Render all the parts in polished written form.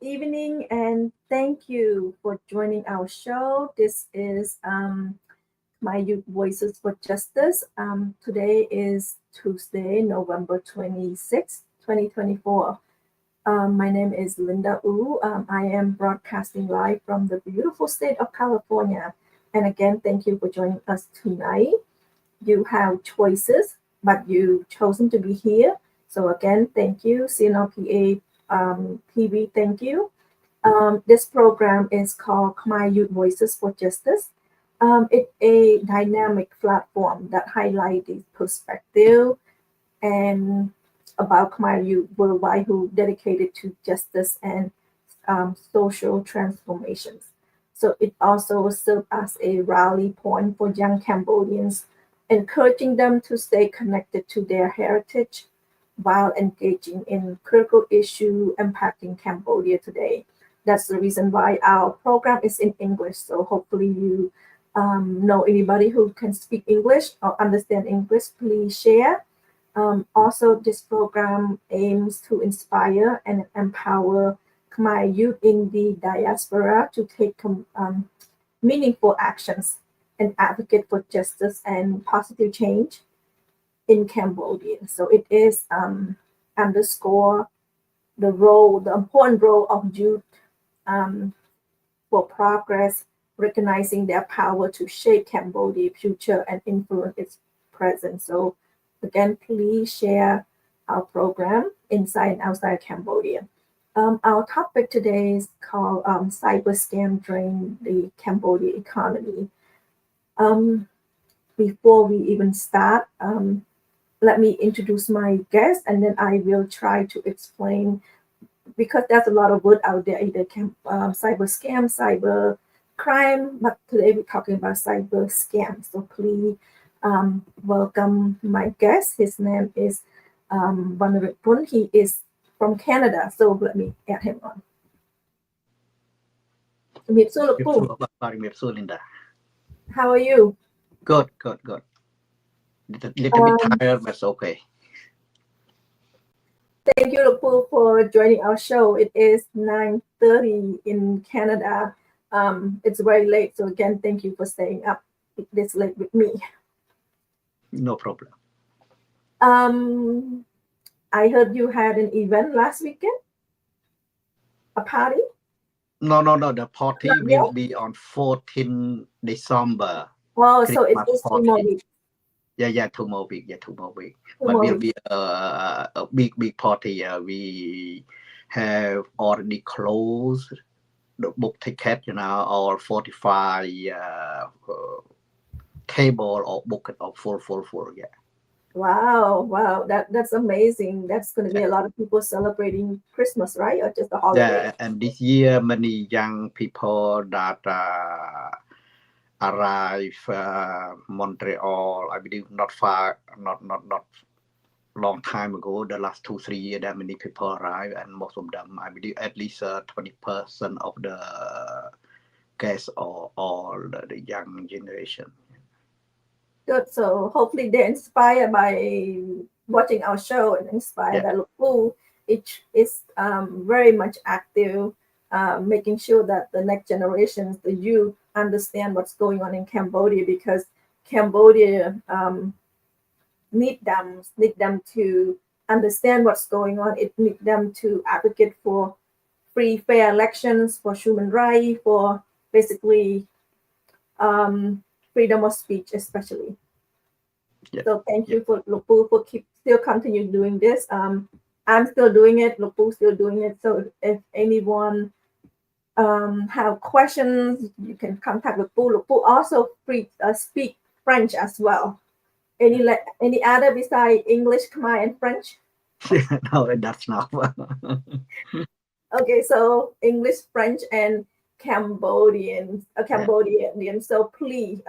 evening, and thank you for joining our show. This is My Youth Voices for Justice. Today is Tuesday, November 26th, 2024. My name is Linda Wu. I am broadcasting live from the beautiful state of California. And again, thank you for joining us tonight. You have choices, but you've chosen to be here. So again, thank you. CNRPA TV, thank you. This program is called Khmer Youth Voices for Justice. It's a dynamic platform that highlights the perspective and about Khmer youth worldwide who dedicated to justice and social transformations. So it also serves as a rally point for young Cambodians, encouraging them to stay connected to their heritage while engaging in critical issues impacting Cambodia today. That's the reason why our program is in English. So hopefully you know anybody who can speak English or understand English, please share. Also, this program aims to inspire and empower Khmer youth in the diaspora to take meaningful actions and advocate for justice and positive change in Cambodia. So it is underscore the important role of youth for progress, recognizing their power to shape Cambodia's future and influence its present. So again, please share our program inside and outside Cambodia. Our topic today is called Cyber Scam Drain the Cambodia Economy. Before we even start, let me introduce my guest, and then I will try to explain, because there's a lot of word out there, either cyber scam, cyber crime, but today we're talking about cyber scam. So please welcome my guest. His name is Vanaripun. He is from Canada. So let me add him on. Linda. How are you? Good. Little bit tired, but it's okay. Thank you, Lupu, for joining our show. It is 9:30 in Canada. It's very late. So again, thank you for staying up this late with me. No problem. I heard you had an event last weekend. A party? No. The party will be on 14 December. Oh, so it is 2 more weeks. Yeah, 2 more weeks. But will be a big party. We have already closed the book ticket, or 45 table or book of full. Yeah. Wow, that's amazing. That's going to be a lot of people celebrating Christmas, right? Or just the holiday? Yeah, and this year many young people that arrive Montreal, I believe not far, not long time ago, the last 2-3 years that many people arrive, and most of them, I believe at least 20% of the guests or all the young generation. Good. So hopefully they're inspired by watching our show and inspired by Lupu. It is very much active, making sure that the next generations, the youth, understand what's going on in Cambodia, because Cambodia need them to understand what's going on. It need them to advocate for free, fair elections, for human rights, for basically freedom of speech, especially. So thank you for Lupu for still continue doing this. I'm still doing it. Lupu still doing it. So if anyone have questions, you can contact Lupu. Lupu also speak French as well. Any other besides English, Khmer, and French? No, that's not. Okay, so English, French, and Cambodian. So please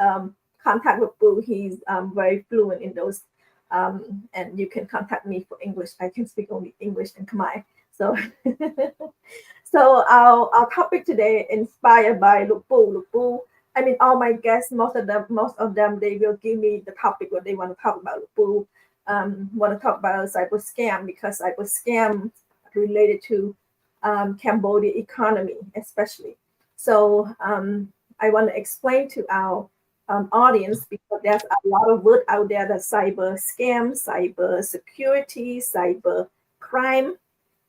contact Lupu. He's very fluent in those. And you can contact me for English. I can speak only English and Khmer. So, so our topiip today inspired by Lupu. I mean, all my guests, most of them, they will give me the topic what they want to talk about. Lupu want to talk about cyber scam, because cyber scam related to Cambodia economy, especially. So I want to explain to our audience, because there's a lot of word out there, that cyber scam, cyber security, cyber crime.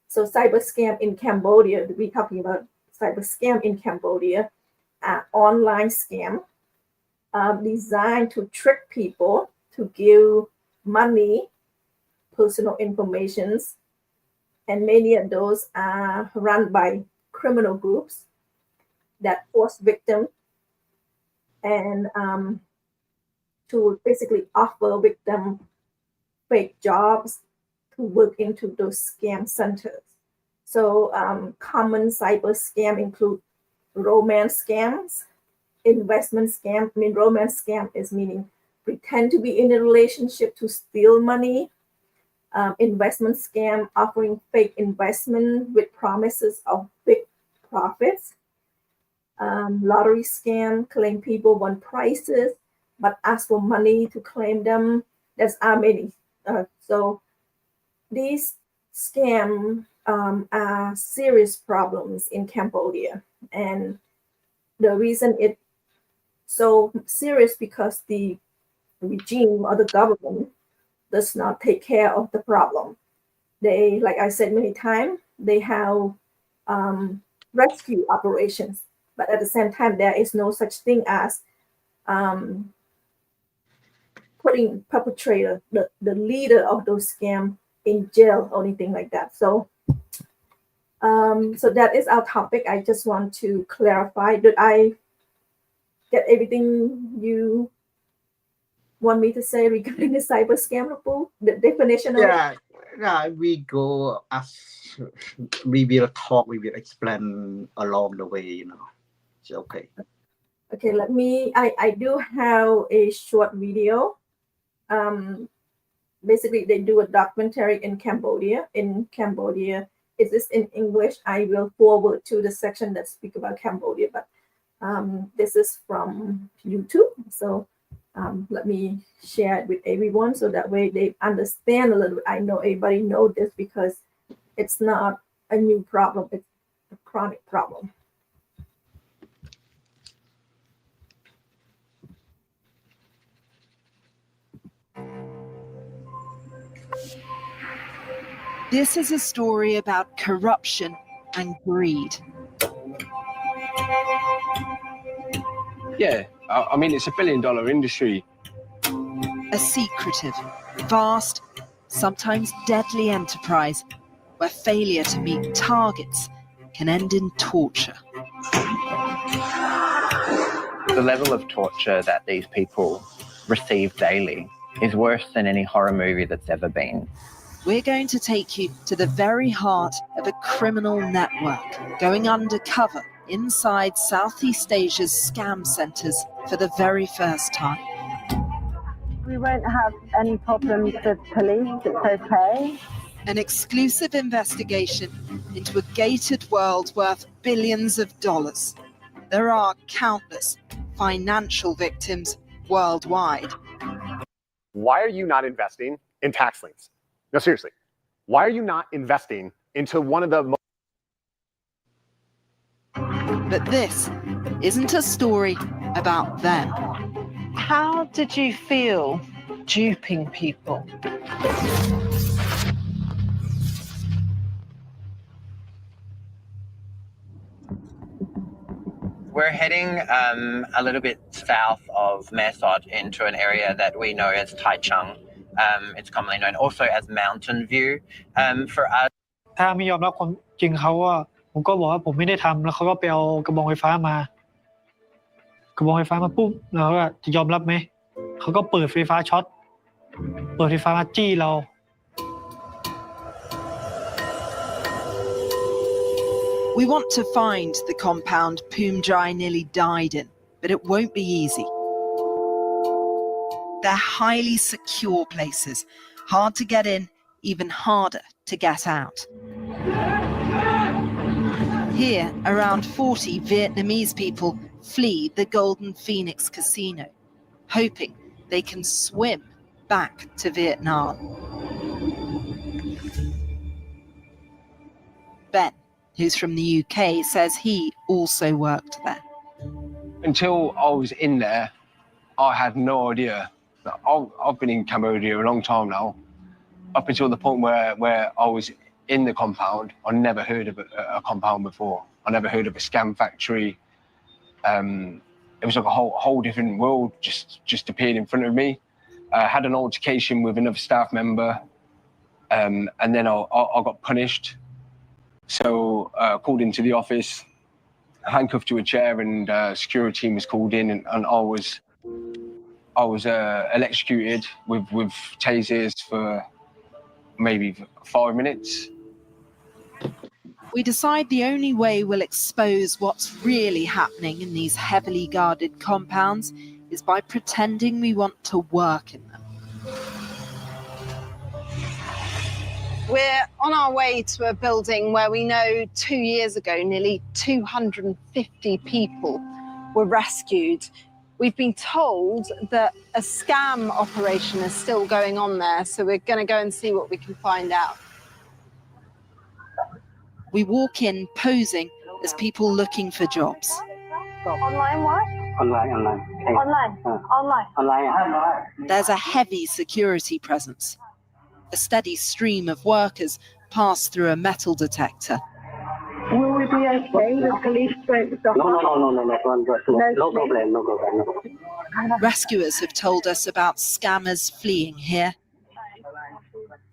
So cyber scam in Cambodia, we're talking about cyber scam in Cambodia, online scam designed to trick people to give money, personal informations, and many of those are run by criminal groups that force victims and to basically offer victim fake jobs to work into those scam centers. So common cyber scam include romance scams, investment scam. I mean, romance scam is meaning pretend to be in a relationship to steal money. Investment scam, offering fake investment with promises of big profits. Lottery scam, claim people want prizes but ask for money to claim them. There's many. So these scams are serious problems in Cambodia, and the reason it's so serious because the regime or the government does not take care of the problem. They, like I said many times, they have rescue operations, but at the same time, there is no such thing as putting perpetrator, the leader of those scams, in jail or anything like that. So, so that is our topic. I just want to clarify. Did I get everything you want me to say regarding the cyber scam, Rapu? The definition of it? Yeah, we go as we will talk, we will explain along the way, It's okay. Okay, I do have a short video. Basically, they do a documentary in Cambodia. It is in English. I will forward to the section that speak about Cambodia, but this is from YouTube. So let me share it with everyone so that way they understand a little bit. I know everybody knows this because it's not a new problem. It's a chronic problem. This is a story about corruption and greed. Yeah, I mean, it's $1 billion industry. A secretive, vast, sometimes deadly enterprise where failure to meet targets can end in torture. The level of torture that these people receive daily is worse than any horror movie that's ever been. We're going to take you to the very heart of a criminal network going undercover inside Southeast Asia's scam centers for the very first time. We won't have any problems with police, it's okay. An exclusive investigation into a gated world worth billions of dollars. There are countless financial victims worldwide. Why are you not investing in tax liens? No, seriously. Why are you not investing into one of the most... But this isn't a story about them. How did you feel duping people? We're heading a little bit south of Mae Sot into an area that we know as Tai Chung. It's commonly known also as Mountain View. For us, ถ้าไม่ยอมรับความจริงเขาว่าผมก็บอกว่าผมไม่ได้ทำแล้วเขาก็ไปเอากระบองไฟฟ้ามากระบองไฟฟ้ามาปุ๊บเราก็จะยอมรับไหมเขาก็เปิดไฟฟ้าช็อตเปิดไฟฟ้ามาจี้เรา We want to find the compound Poomjai nearly died in, but it won't be easy. They're highly secure places, hard to get in, even harder to get out. Here, around 40 Vietnamese people flee the Golden Phoenix Casino, hoping they can swim back to Vietnam. Ben who's from the UK, says he also worked there. Until I was in there, I had no idea. I've been in Cambodia a long time now. Up until the point where I was in the compound, I never heard of a compound before. I never heard of a scam factory. It was like a whole different world just appeared in front of me. I had an altercation with another staff member, and then I got punished. So called into the office, handcuffed to a chair, and security team was called in, and I was electrocuted with tasers for maybe 5 minutes. We decide the only way we'll expose what's really happening in these heavily guarded compounds is by pretending we want to work in them. We're on our way to a building where we know 2 years ago nearly 250 people were rescued. We've been told that a scam operation is still going on there, so we're going to go and see what we can find out. We walk in posing as people looking for jobs. Online what? Online. There's a heavy security presence. A steady stream of workers pass through a metal detector. Will we be okay? The police won't stop us? No problem. Rescuers have told us about scammers fleeing here.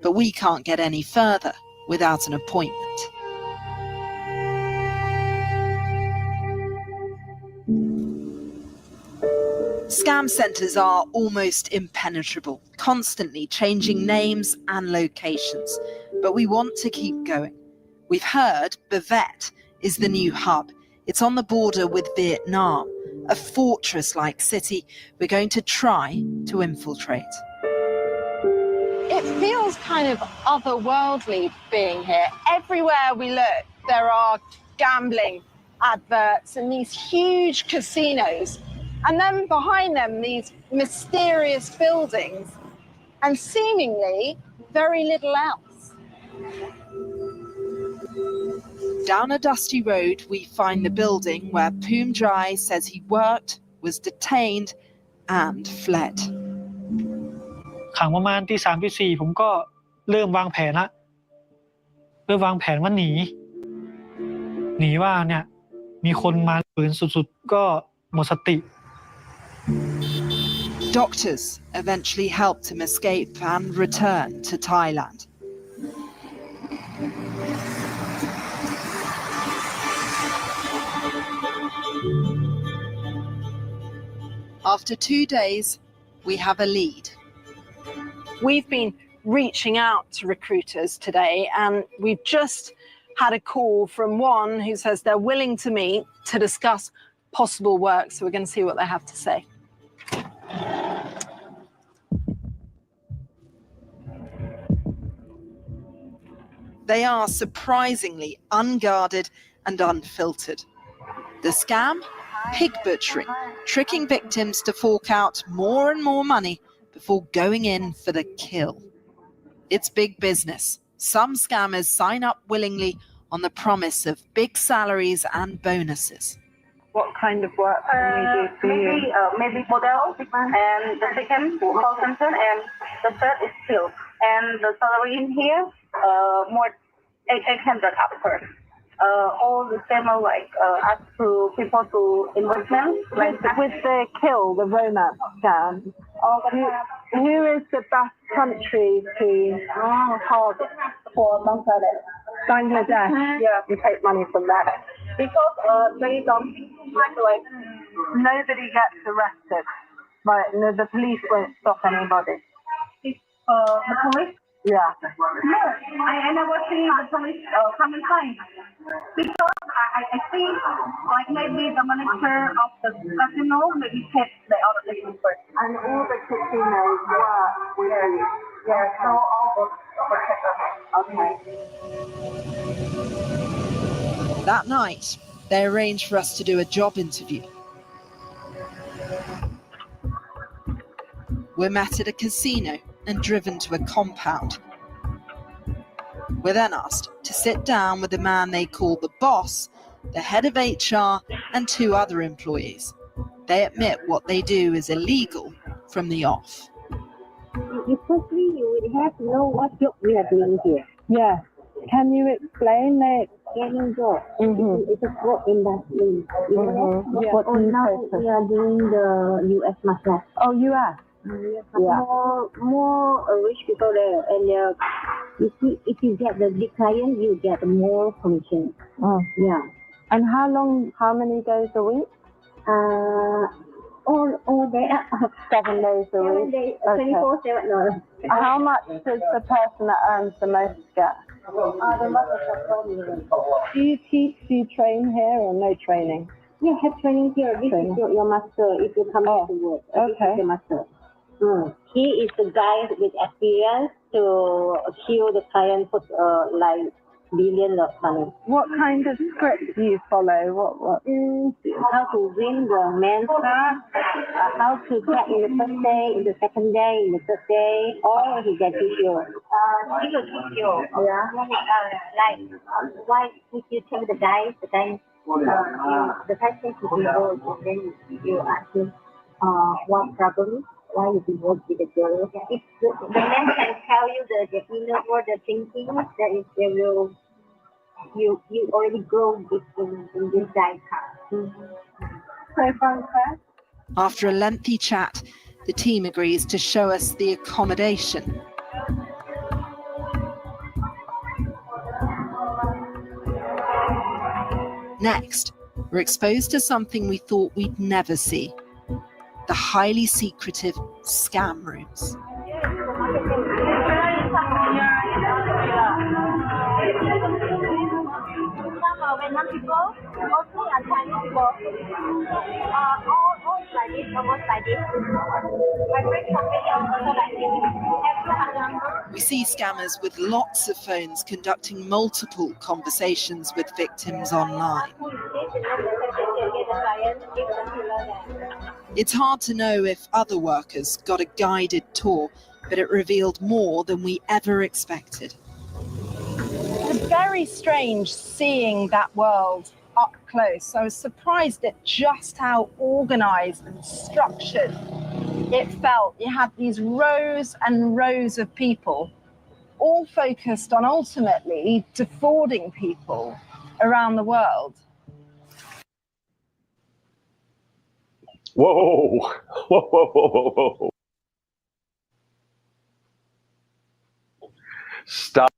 But we can't get any further without an appointment. Scam centres are almost impenetrable, constantly changing names and locations. But we want to keep going. We've heard Bavet is the new hub. It's on the border with Vietnam, a fortress-like city we're going to try to infiltrate. It feels kind of otherworldly being here. Everywhere we look, there are gambling adverts and these huge casinos. And then behind them, these mysterious buildings and seemingly very little else. Down a dusty road, we find the building where Poom Jai says he worked, was detained and fled. ขังประมาณตี 3 ตี 4ผมก็เริ่มวางแผนละเริ่มวางแผนว่าหนีว่าเนี่ยมีคนมาฝืนสุดๆก็หมดสติ Doctors eventually helped him escape and return to Thailand. After 2 days, we have a lead. We've been reaching out to recruiters today, and we've just had a call from one who says they're willing to meet to discuss possible work. So we're going to see what they have to say. They are surprisingly unguarded and unfiltered. The scam? Pig butchering, tricking victims to fork out more and more money before going in for the kill. It's big business. Some scammers sign up willingly on the promise of big salaries and bonuses. What kind of work can we do for you? Maybe model, and the second call center, and the third is sales. And the salary in here, more 800 upwards. All the same, like ask to people to investment. Like with the kill, the romance scam, who is the best country to target for Bangladesh? Bangladesh? Yeah, we take money from that. Because they don't, like, Nobody gets arrested. Right, no, the police won't stop anybody. the police. Yeah. No, I never see the police come inside. Because I think like maybe the manager of the casino maybe check the other things first. And all the casinos work with you. Yeah, so all the Okay. That night, they arranged for us to do a job interview. We're met at a casino and driven to a compound. We're then asked to sit down with the man they call the boss, the head of HR, and 2 other employees. They admit what they do is illegal from the off. Firstly, you will have to know what job we are doing here. Yeah. Can you explain that? Any job. It's a work industry. Yeah. What now we are doing the U.S. massage. Oh, you are? Yeah. More rich people there, and you see, if you get the big client, you get more commission. Oh, yeah. And how many days a week? All day. 7 days a week. 7 days, 24/7. No. How much does the person that earns the most get? The most do you teach? Do you train here or no training? Yeah, have training here. This is your master if you come to work. Okay. This is your master. He is the guy with experience to kill the client for like billions of money. What kind of script do you follow? What? How to win the man's heart, how to get in the first day, in the second day, in the third day, or he can teach you. He will teach you. Yeah. Like why if you tell the guy the guy says to be old, and then you ask him what problem. Why you be work with the girl? If the man can tell you the inner word, the thinking, that is they will you already grow in this guy's heart. After a lengthy chat, the team agrees to show us the accommodation. Next, we're exposed to something we thought we'd never see. The highly secretive scam rooms. Vietnam people, mostly are Chinese people. All like this, almost like this. My friend company also like this. We see scammers with lots of phones conducting multiple conversations with victims online. It's hard to know if other workers got a guided tour, but it revealed more than we ever expected. It's very strange seeing that world up close. I was surprised at just how organized and structured it felt. You had these rows and rows of people, all focused on ultimately defrauding people around the world. Whoa. Stop.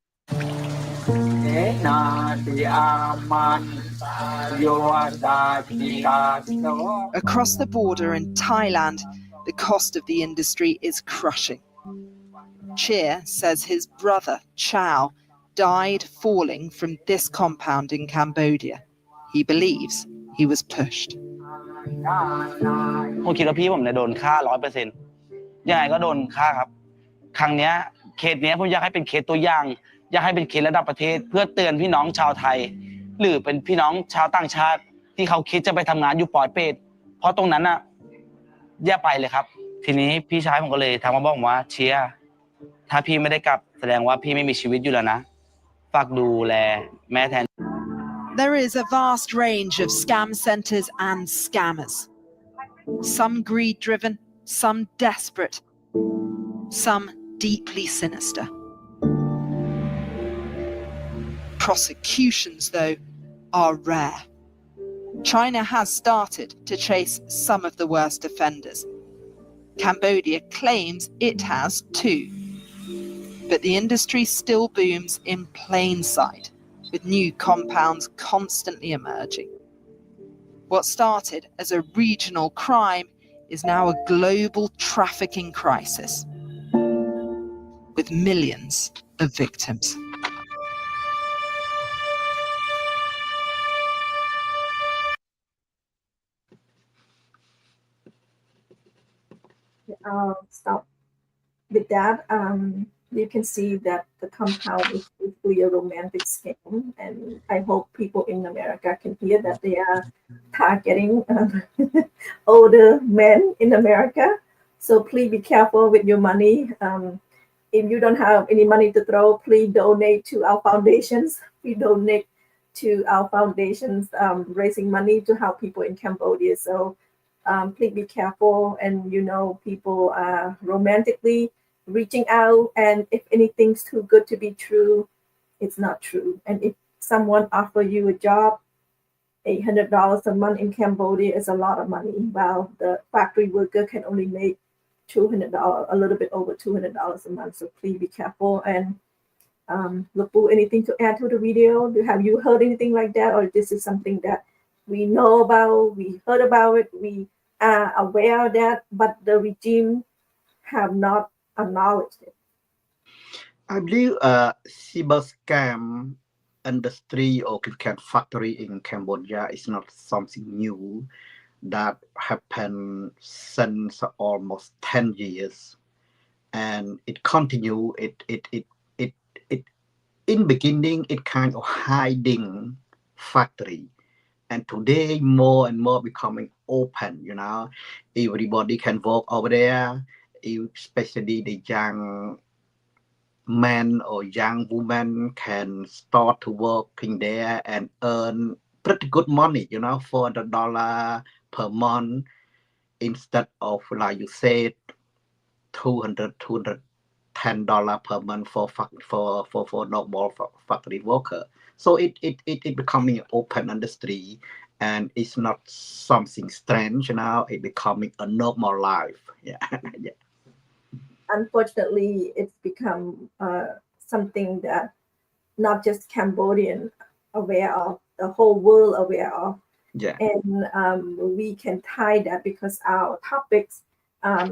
Across the border in Thailand, the cost of the industry is crushing. Cheer says his brother, Chow, died falling from this compound in Cambodia. He believes he was pushed. ผมคิดว่าพี่ผมเนี่ยโดนฆ่า 100% ยังไงก็โดนฆ่าครับครั้งเนี้ยเคสเนี้ยผมอยากให้เป็นเคสตัวอย่างอยากให้เป็นเคสระดับประเทศเพื่อเตือนพี่น้องชาวไทยหรือเป็นพี่น้องชาวต่างชาติที่เขาคิดจะไปทำงานอยู่ปอยเปตเพราะตรงนั้นน่ะอย่าไปเลยครับทีนี้พี่ชายผมก็เลยทักมาบอกว่าเชียร์ถ้าพี่ไม่ได้กลับแสดงว่าพี่ไม่มีชีวิตอยู่แล้วนะฝากดูแลแม่แทน There is a vast range of scam centers and scammers. Some greed-driven, some desperate, some deeply sinister. Prosecutions, though, are rare. China has started to chase some of the worst offenders. Cambodia claims it has too. But the industry still booms in plain sight, with new compounds constantly emerging. What started as a regional crime is now a global trafficking crisis, with millions of victims. Stop with that. You can see that the compound is basically a romantic scam, and I hope people in America can hear that they are targeting older men in America. So please be careful with your money. if you don't have any money to throw, please donate to our foundations. We donate to our foundations, raising money to help people in Cambodia. So please be careful. And people are romantically reaching out, and if anything's too good to be true, it's not true. And if someone offer you a job, $800 a month in Cambodia is a lot of money, while the factory worker can only make $200, a little bit over $200 a month. So please be careful. And Lupu, anything to add to the video? Have you heard anything like that, or this is something that we know about, we heard about it, we are aware of that, but the regime have not acknowledged it? I believe cyber scam industry or factory in Cambodia is not something new that happened since almost 10 years, and it continue. It in beginning it kind of hiding factory, and today more and more becoming open. Everybody can work over there, especially the young men or young women can start to working there and earn pretty good money, $400 per month instead of, like you said, $210 per month for normal factory worker. So it becoming an open industry, and it's not something strange now. It becoming a normal life. Yeah. Yeah. Unfortunately, it's become something that not just Cambodian aware of, the whole world aware of. Yeah. And we can tie that because our topics, how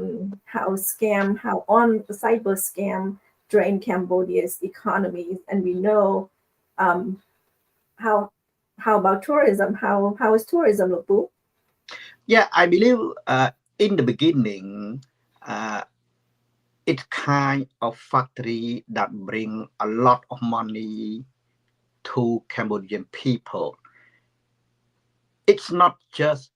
on the cyber scam drain Cambodia's economies, and we know how about tourism? How is tourism, Lupu? Yeah, I believe in the beginning, it's kind of factory that bring a lot of money to Cambodian people. It's not just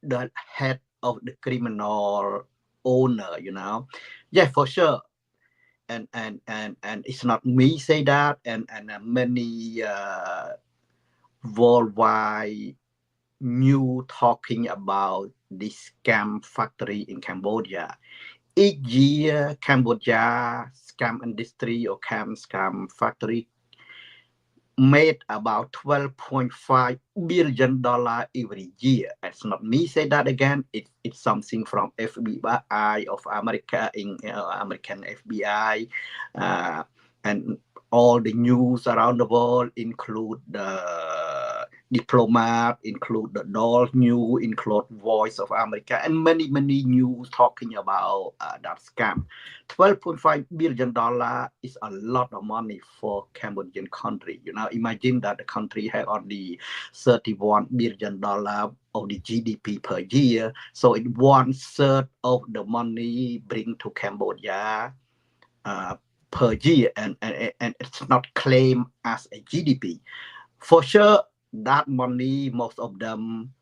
the head of the criminal owner, Yeah, for sure. And it's not me say that, and many worldwide new talking about this scam factory in Cambodia. Each year, Cambodia scam industry or scam factory made about $12.5 billion every year. It's not me say that again. It's something from FBI of America, in American FBI, and all the news around the world, include the diplomat, include the Doll News, include Voice of America, and many news talking about that scam. $12.5 billion is a lot of money for Cambodian country. Imagine that the country has only $31 billion of the GDP per year. So it 1/3 of the money bring to Cambodia per year, and it's not claimed as a GDP. For sure, that money, most of them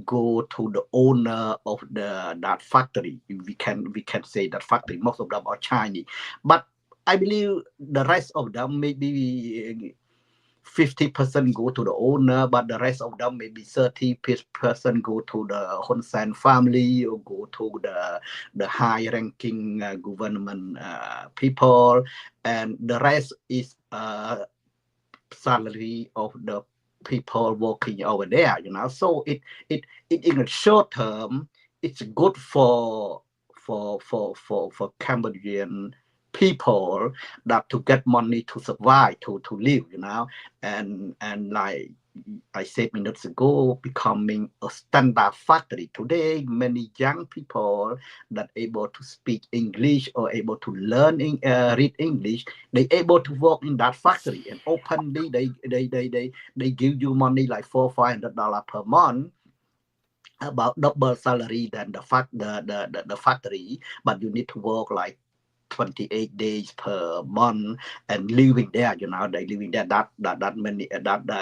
go to the owner of that factory. We can say that factory, most of them are Chinese, but I believe the rest of them, maybe 50% go to the owner, but the rest of them, maybe 30% go to the Hun Sen family, or go to the high ranking government people, and the rest is salary of the people working over there. So it in the short term, it's good for Cambodian people that to get money to survive, to live, and like I said minutes ago, becoming a standard factory. Today, many young people that able to speak English or able to learn read English, they able to work in that factory, and openly they give you money like $400-500 per month, about double salary than the factory, but you need to work like 28 days per month and living there. They living there. That many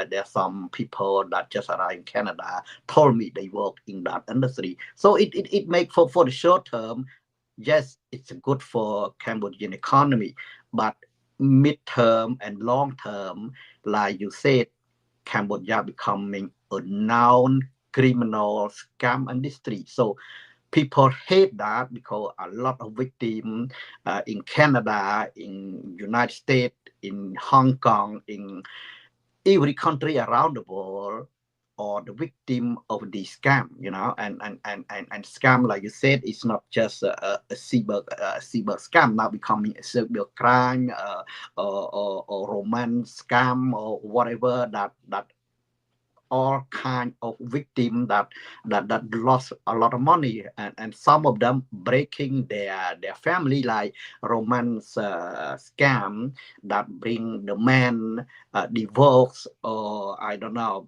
there's some people that just arrived in Canada told me they work in that industry. So it make for the short term, yes, it's good for Cambodian economy, but mid-term and long-term, like you said, Cambodia becoming a known criminal scam industry. So people hate that because a lot of victims in Canada, in United States, in Hong Kong, in every country around the world or the victim of the scam, and scam, like you said, it's not just a cyber scam, now becoming a cyber crime or romance scam or whatever, that all kind of victim that lost a lot of money, and some of them breaking their family, like romance scam that bring the man divorce, or I don't know,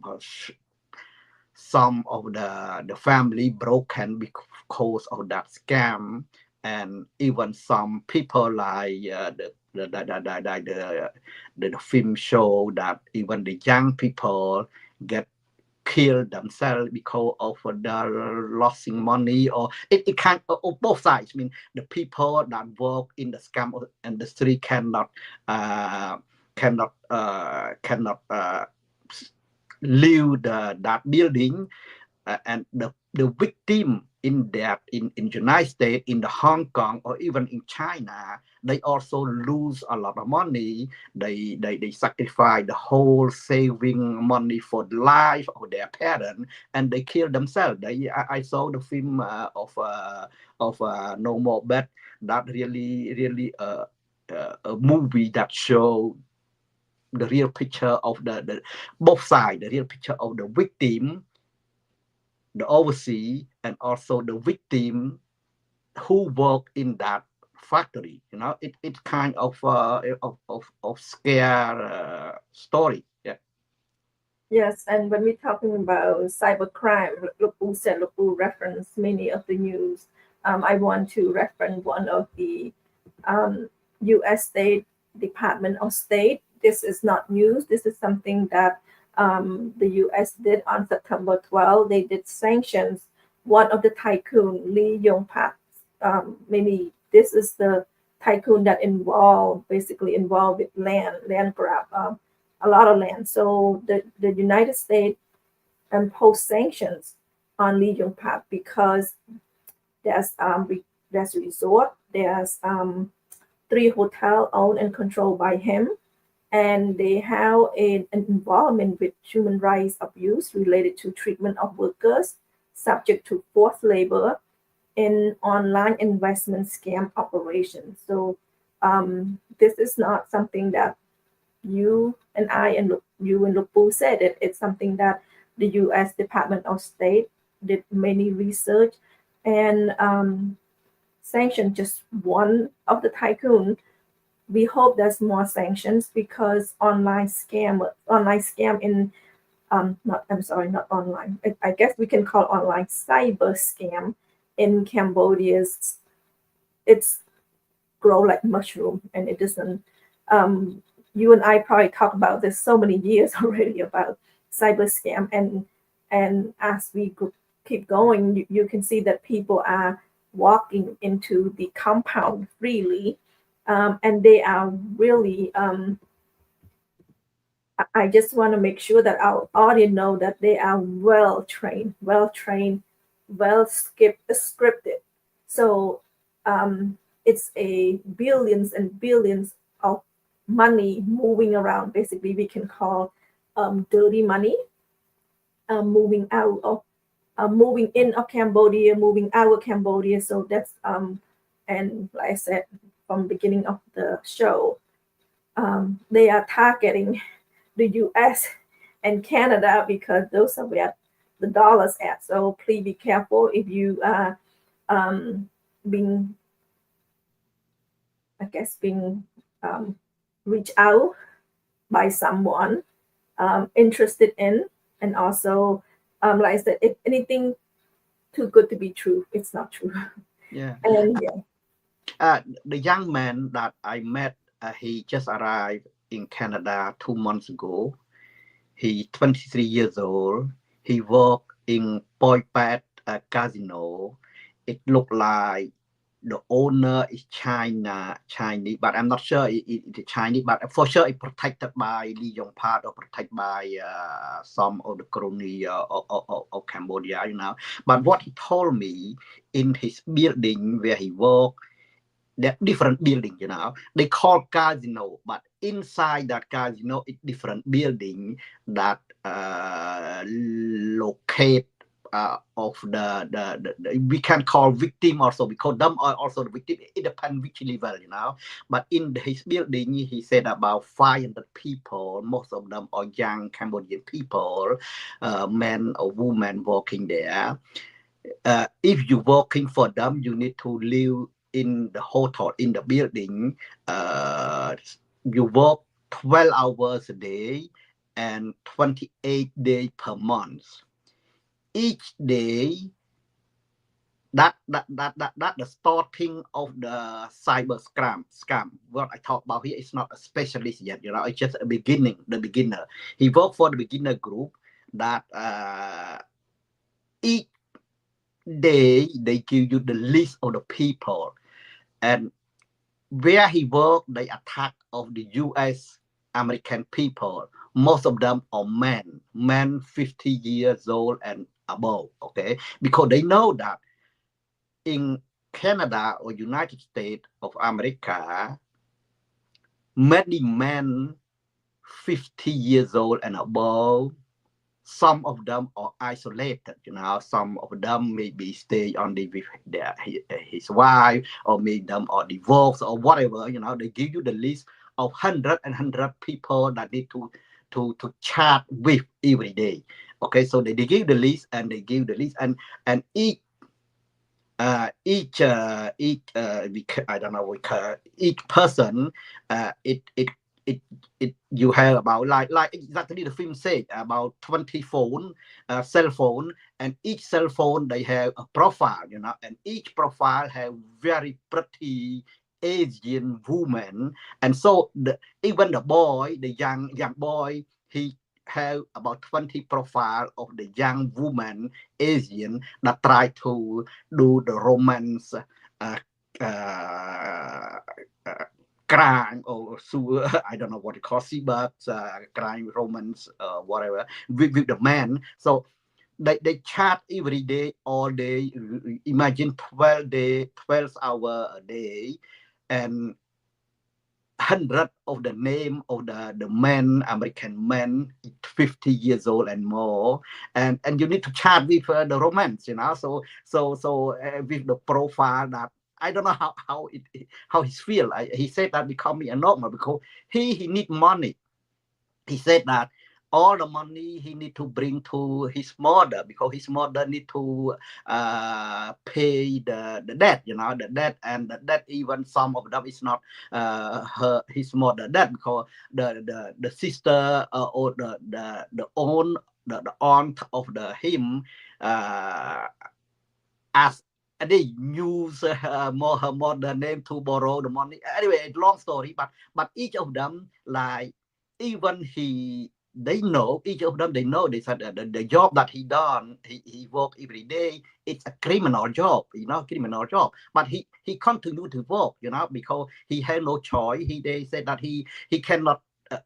some of the family broken because of that scam. And even some people like the film show that even the young people get killed themselves because of the losing money, or it can of both sides. I mean, the people that work in the scam industry cannot leave that building, and the victim in that in United States, in the Hong Kong, or even in China, they also lose a lot of money. They sacrifice the whole saving money for the life of their parents, and they kill themselves. I saw the film of No More Bet, that really a movie that showed the real picture of the both sides, the real picture of the victim, the overseas, and also the victim who work in that factory. It's kind of scare story. Yeah. Yes, and when we're talking about cybercrime, Lupu referenced many of the news. I want to reference one of the U.S. State Department of State. This is not news. This is something that the U.S. did on September 12. They did sanctions one of the tycoon, Lee Yong-pak. Maybe this is the tycoon that basically involved with land grab, a lot of land. So the United States imposed sanctions on Lee Yong-pak because there's a resort, there's 3 hotels owned and controlled by him, and they have an involvement with human rights abuse related to treatment of workers subject to forced labor in online investment scam operations. So this is not something that you and Lupu said it. It's something that the U.S. Department of State did many research and sanctioned just one of the tycoon. We hope there's more sanctions because online scam in not online. I guess we can call online cyber scam in Cambodia. It's grow like mushroom, and it doesn't. You and I probably talked about this so many years already about cyber scam, and as we keep going, you can see that people are walking into the compound freely, and they are really. I just want to make sure that our audience know that they are well trained, scripted. So it's a billions and billions of money moving around. Basically, we can call dirty money moving out of moving in of Cambodia, moving out of Cambodia. So that's and like I said from the beginning of the show, they are targeting the U.S. and Canada because those are where the dollars at. So please be careful if you are being reached out by someone interested in, and also like I said, if anything too good to be true, it's not true. Yeah. And the young man that I met, he just arrived in Canada 2 months ago. He's 23 years old. He worked in Poi Pat casino. It looked like the owner is Chinese, but I'm not sure it's Chinese, but for sure it's protected by Lee Yong Part or protected by some of the colony of Cambodia, you know. But what he told me in his building where he worked, there different building, you know, they call casino, but inside that casino, it's different building that locate of the we can call victim also, because them are also the victim. It depends which level, you know. But in his building, he said about 500 people. Most of them are young Cambodian people, men or women working there. If you're working for them, you need to live in the hotel, in the building. You work 12 hours a day and 28 days per month. Each day, that the starting of the cyber scam. What I talk about here is not a specialist yet, you know, it's just a beginner. He worked for the beginner group that each day they give you the list of the people, and where he worked, they attack of the US American people. Most of them are men 50 years old and above, okay? Because they know that in Canada or United States of America, many men 50 years old and above, some of them are isolated, you know. Some of them maybe stay only with his wife, or maybe them are divorced or whatever, you know. They give you the list of 100 people that need to chat with every day. Okay, so they give the list, and each person, you have about like exactly the film said, about 20 phone, cell phone, and each cell phone they have a profile, you know, and each profile have very pretty Asian woman. And so even the boy, the young boy, he have about 20 profile of the young woman Asian that try to do the romance crime or I don't know what it calls, but crime, romance, whatever, with the man. So they chat every day, all day. Imagine 12 hours a day, and 100 of the name of the men, American men, 50 years old and more, and you need to chat with the romance, you know. So with the profile that I don't know how he feel. He said that becoming a normal because he need money. He said that all the money he need to bring to his mother, because his mother need to pay the debt, you know, the debt, and the debt, even some of them is not his mother debt, because the sister or the aunt of him as they use her mother name to borrow the money. Anyway, long story, but each of them, like, even they know, each of them, they know, they said the job that he done, he work every day, it's a criminal job, you know, but he continue to work, you know, because he had no choice. They said that he cannot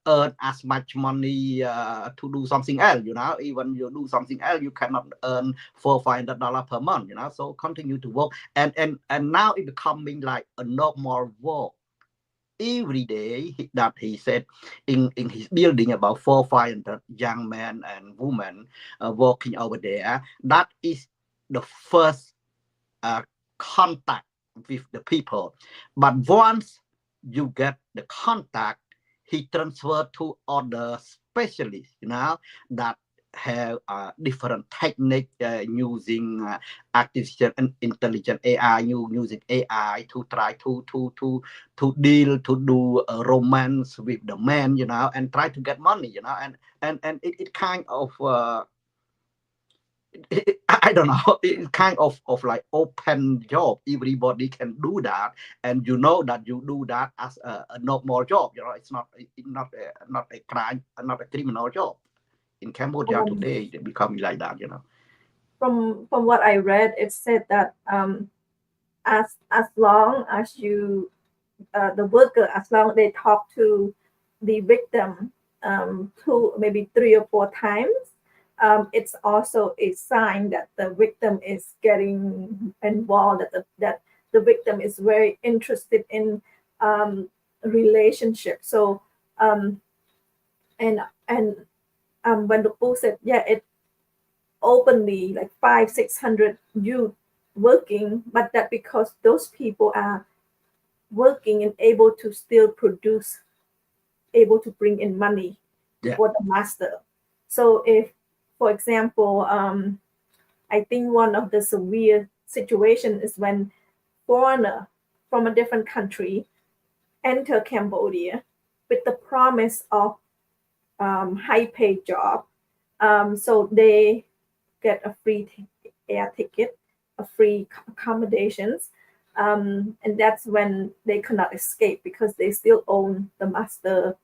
earn as much money to do something else, you know. Even you do something else, you cannot earn $400-500 per month, you know. So continue to work, and now it becoming like a normal work every day. That he said in his building, about 400-500 young men and women working over there. That is the first contact with the people. But once you get the contact, he transferred to other specialists, you know, that have different technique using artificial intelligence, AI, using AI to try to deal, to do a romance with the man, you know, and try to get money, you know, and it kind of I don't know, it's kind of like open job. Everybody can do that, and you know that you do that as a normal job, you know. It's not a crime, not a criminal job. In Cambodia today, they become like that, you know. From what I read, it said that as long as you the worker, as long as they talk to the victim 2, maybe 3 or 4 times, it's also a sign that the victim is getting involved, that the victim is very interested in relationship. So and when the book said, yeah, it openly like 500-600 youth working, but that because those people are working and able to still produce, able to bring in money for the master. So if, for example, I think one of the severe situation is when foreigner from a different country enter Cambodia with the promise of high paid job. So they get a free air ticket, a free accommodations. And that's when they cannot escape because they still own the master,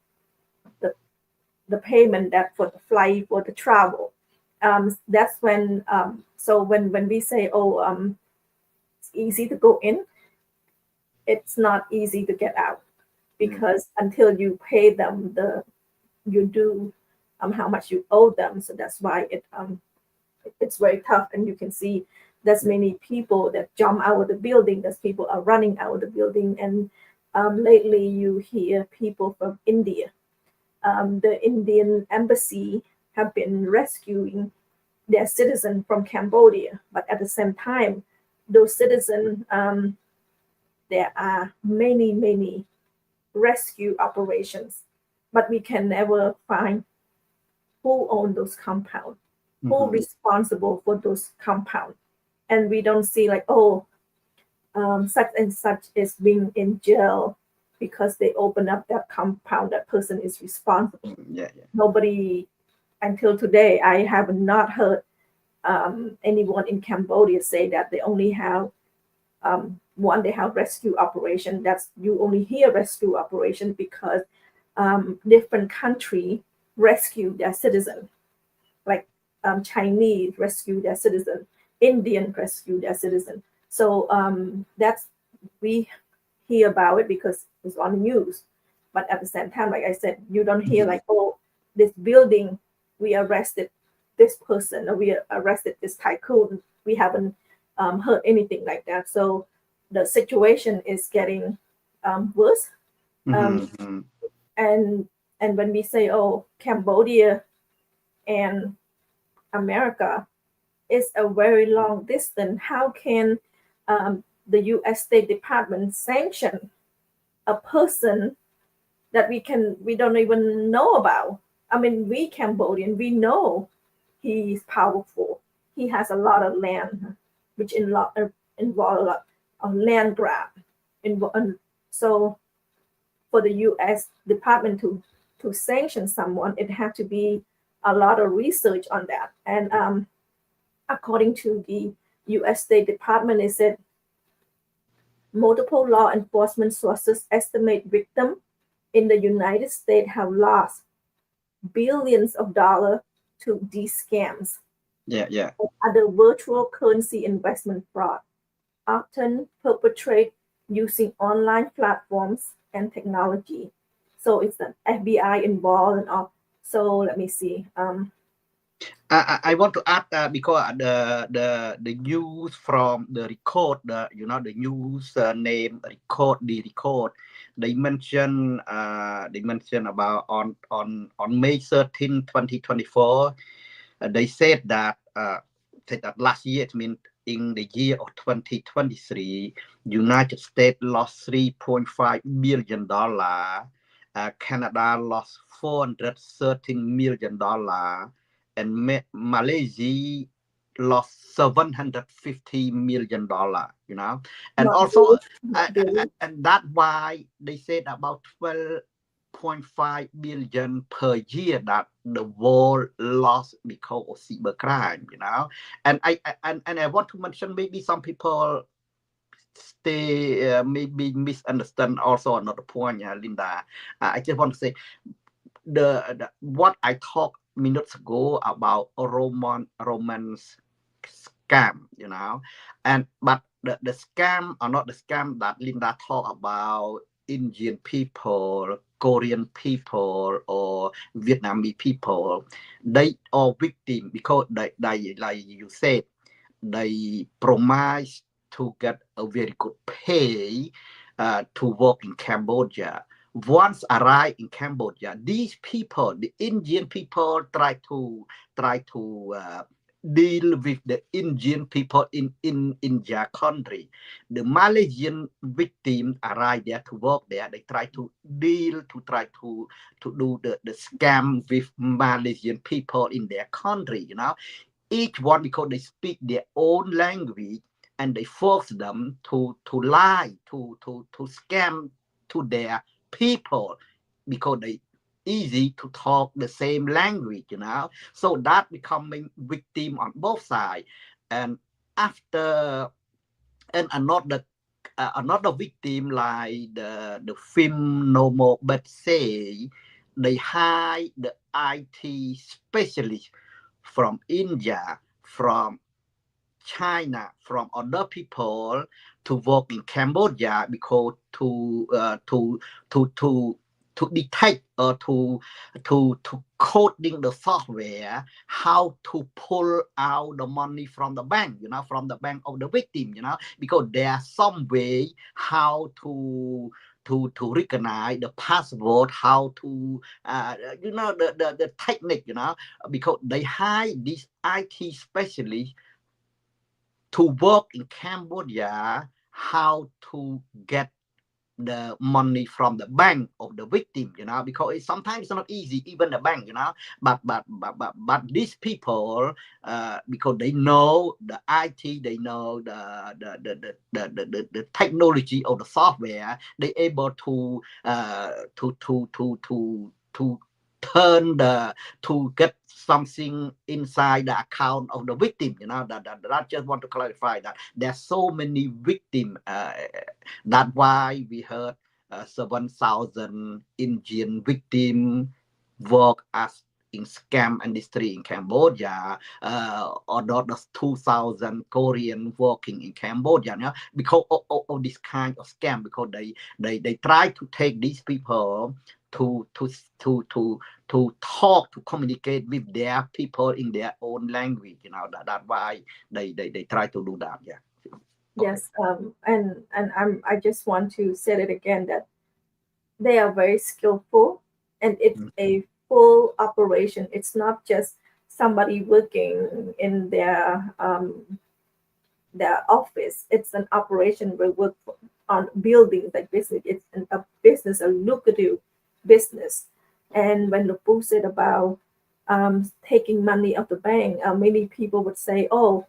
the payment that for the flight, for the travel. That's when, so when we say, it's easy to go in, it's not easy to get out, because until you pay them you do how much you owe them. So that's why it's very tough. And you can see there's many people that jump out of the building, there's people are running out of the building. And lately you hear people from India, the Indian embassy have been rescuing their citizen from Cambodia, but at the same time, those citizens, there are many rescue operations, but we can never find who own those compounds, who responsible for those compounds. And we don't see like, such and such is being in jail because they open up that compound, that person is responsible. Nobody, until today, I have not heard anyone in Cambodia say that they only have one, they have rescue operation. That's, you only hear rescue operation because different country rescue their citizen, like Chinese rescue their citizen, Indian rescue their citizen. So that's, we hear about it because it's on the news. But at the same time, like I said, you don't hear like, this building, we arrested this person, or we arrested this tycoon. We haven't heard anything like that. So the situation is getting worse. And when we say, Cambodia and America is a very long distance, how can the U.S. State Department sanction a person that we don't even know about? I mean, we Cambodian, we know he's powerful. He has a lot of land, which involve a lot of land grab. So for the U.S. Department to sanction someone, it had to be a lot of research on that. And according to the U.S. State Department, it said multiple law enforcement sources estimate victims in the United States have lost billions of dollars to these scams. Other virtual currency investment fraud, often perpetrated using online platforms and technology. So it's the FBI involved and all. So let me see. I want to add because the news from the record, the news name record, the record, they mention about on May 13, 2024, they said that last year, it means in the year of 2023, United States lost $3.5 billion. Canada lost $413 million. And Malaysia lost $750 million, and also, and that's why they said about 12.5 billion per year that the world lost because of cybercrime, and I want to mention, maybe some people maybe misunderstand also another point, Linda. I just want to say the what I talked minutes ago about romance scam, and but the scam or not the scam that Linda talked about Indian people, Korean people, or Vietnamese people, they are victim because they like you said, they promise to get a very good pay to work in Cambodia. Once arrive in Cambodia, these people, the Indian people, try to deal with the Indian people in their country. The Malaysian victims arrive there to work there. They try to deal, to try to do the scam with Malaysian people in their country, you know. Each one, because they speak their own language, and they force them to lie, to scam to their people, because they easy to talk the same language, you know. So that becoming victim on both sides. And after, and another victim, like the film No More But Say, they hire the IT specialist from India, from China, from other people to work in Cambodia, because to detect or to coding the software, how to pull out the money from the bank, you know, from the bank of the victim, you know, because there's some way how to recognize the password, how to you know, the technique, you know, because they hire these IT specialists to work in Cambodia, how to get the money from the bank of the victim, you know, because sometimes it's not easy, even the bank, you know, but these people, because they know the IT, they know the technology of the software, they able to turn to get something inside the account of the victim, you know. That I just want to clarify that there's so many victims. That's why we heard 7,000 Indian victims work as in scam industry in Cambodia, or not 2,000 Korean working in Cambodia, you know, because of this kind of scam, because they try to take these people to talk, to communicate with their people in their own language, you know. That's why they try to do that. Yeah. Yes, and I just want to say it again, that they are very skillful, and it's a full operation. It's not just somebody working in their office. It's an operation where work on buildings, like business. It's a business, a lucrative business. And when the book said about taking money out the bank, many people would say, "Oh,